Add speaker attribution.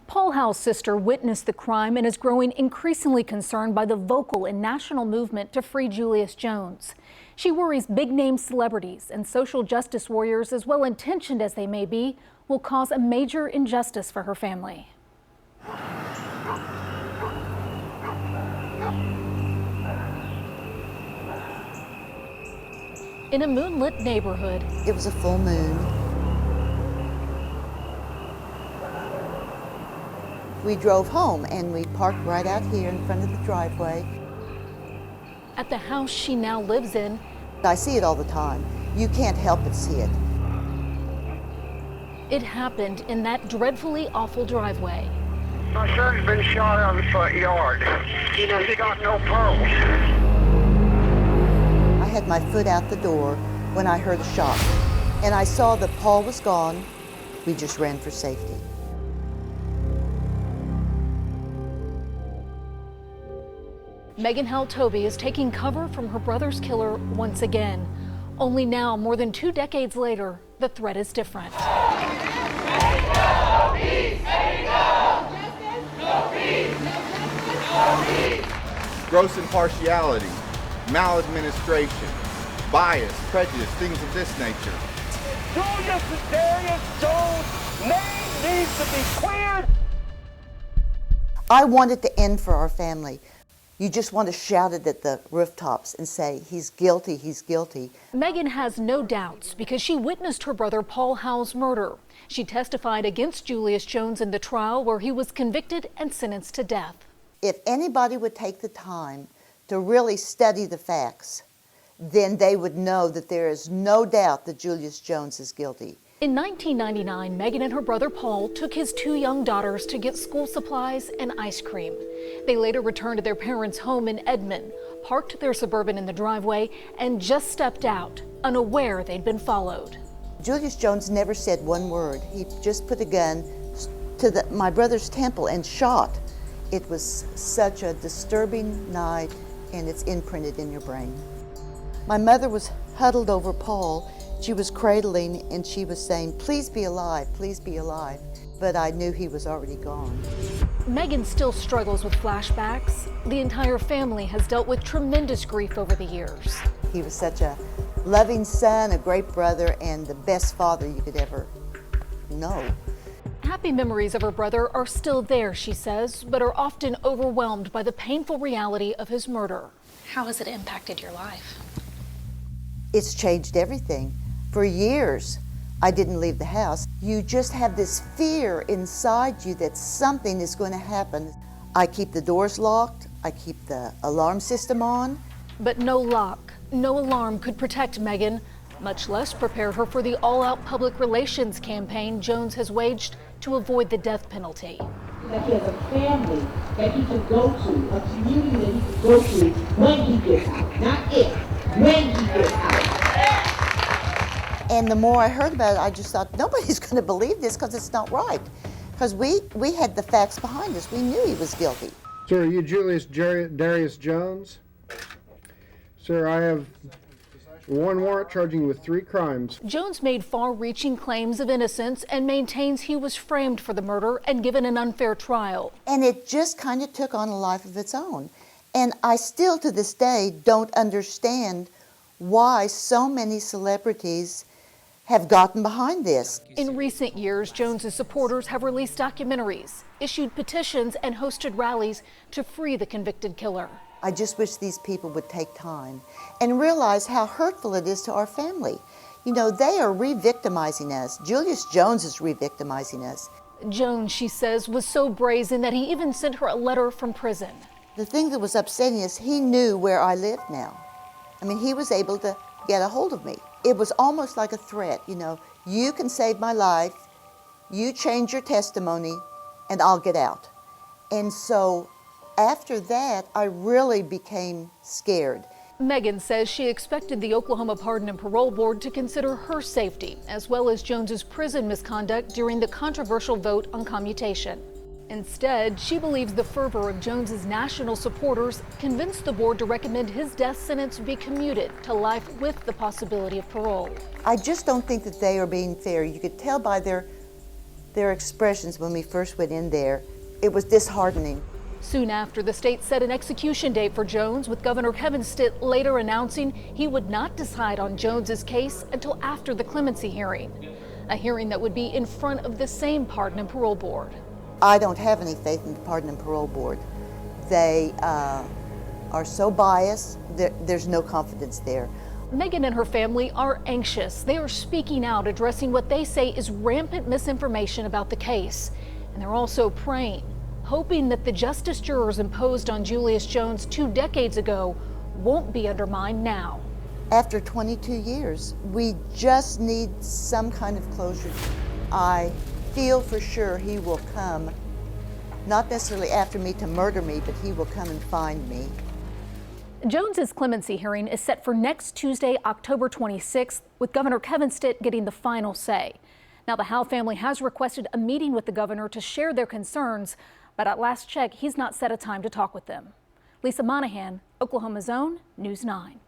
Speaker 1: Paul Howell's sister witnessed the crime and is growing increasingly concerned by the vocal and national movement to free Julius Jones. She worries big-name celebrities and social justice warriors, as well intentioned as they may be, will cause a major injustice for her family. In a moonlit neighborhood.
Speaker 2: It was a full moon. We drove home and we parked right out here in front of the driveway.
Speaker 1: At the house she now lives in.
Speaker 2: I see it all the time. You can't help but see it.
Speaker 1: It happened in that dreadfully awful driveway.
Speaker 3: My son's been shot out of the front yard. He got no pulse.
Speaker 2: I had my foot out the door when I heard a shot, and I saw that Paul was gone. We just ran for safety.
Speaker 1: Megan Howell-Toby is taking cover from her brother's killer once again. Only now, more than 2 decades later, the threat is different.
Speaker 4: Gross impartiality, maladministration, bias, prejudice, things of this nature.
Speaker 3: Julius Jones' name needs to be cleared.
Speaker 2: I want it to end for our family. You just want to shout it at the rooftops and say, he's guilty, he's guilty.
Speaker 1: Megan has no doubts because she witnessed her brother Paul Howell's murder. She testified against Julius Jones in the trial where he was convicted and sentenced to death.
Speaker 2: If anybody would take the time to really study the facts, then they would know that there is no doubt that Julius Jones is guilty.
Speaker 1: In 1999, Megan and her brother Paul took his 2 young daughters to get school supplies and ice cream. They later returned to their parents' home in Edmond, parked their Suburban in the driveway, and just stepped out, unaware they'd been followed.
Speaker 2: Julius Jones never said one word. He just put a gun to my brother's temple and shot. It was such a disturbing night, and it's imprinted in your brain. My mother was huddled over Paul. She was cradling and she was saying, please be alive, please be alive. But I knew he was already gone.
Speaker 1: Megan still struggles with flashbacks. The entire family has dealt with tremendous grief over the years.
Speaker 2: He was such a loving son, a great brother, and the best father you could ever know.
Speaker 1: Happy memories of her brother are still there, she says, but are often overwhelmed by the painful reality of his murder.
Speaker 5: How has it impacted your life?
Speaker 2: It's changed everything. For years, I didn't leave the house. You just have this fear inside you that something is going to happen. I keep the doors locked. I keep the alarm system on.
Speaker 1: But no lock, no alarm could protect Megan, much less prepare her for the all-out public relations campaign Jones has waged to avoid the death penalty.
Speaker 6: That he has a family that he can go to, a community that he can go to when he gets out, not if, when he gets out.
Speaker 2: And the more I heard about it, I just thought, nobody's going to believe this because it's not right. Because we had the facts behind us. We knew he was guilty.
Speaker 7: Sir, are you Julius Darius Jones? Sir, I have 1 warrant charging you with 3 crimes.
Speaker 1: Jones made far-reaching claims of innocence and maintains he was framed for the murder and given an unfair trial.
Speaker 2: And it just kind of took on a life of its own. And I still, to this day, don't understand why so many celebrities have gotten behind this.
Speaker 1: In recent years, Jones's supporters have released documentaries, issued petitions, and hosted rallies to free the convicted killer.
Speaker 2: I just wish these people would take time and realize how hurtful it is to our family. You know, they are re-victimizing us. Julius Jones is re-victimizing us.
Speaker 1: Jones, she says, was so brazen that he even sent her a letter from prison.
Speaker 2: The thing that was upsetting is he knew where I lived now. I mean, he was able to get a hold of me. It was almost like a threat, you know, you can save my life, you change your testimony, and I'll get out. And so after that, I really became scared.
Speaker 1: Megan says she expected the Oklahoma Pardon and Parole Board to consider her safety, as well as Jones's prison misconduct during the controversial vote on commutation. Instead, she believes the fervor of Jones's national supporters convinced the board to recommend his death sentence be commuted to life with the possibility of parole.
Speaker 2: I just don't think that they are being fair. You could tell by their Their expressions when we first went in there, it was disheartening.
Speaker 1: Soon after, the state set an execution date for Jones, with Governor Kevin Stitt later announcing he would not decide on Jones's case until after the clemency hearing, a hearing that would be in front of the same Pardon and Parole Board.
Speaker 2: I don't have any faith in the Pardon and Parole Board. They are so biased, there's no confidence there.
Speaker 1: Megan and her family are anxious. They are speaking out, addressing what they say is rampant misinformation about the case. And they're also praying, hoping that the justice jurors imposed on Julius Jones 2 decades ago won't be undermined now.
Speaker 2: After 22 years, we just need some kind of closure. I feel for sure he will come, not necessarily after me to murder me, but he will come and find me.
Speaker 1: Jones's clemency hearing is set for next Tuesday, October 26th, with Governor Kevin Stitt getting the final say. Now, the Howe family has requested a meeting with the governor to share their concerns, but at last check, he's not set a time to talk with them. Lisa Monahan, Oklahoma's Own, News 9.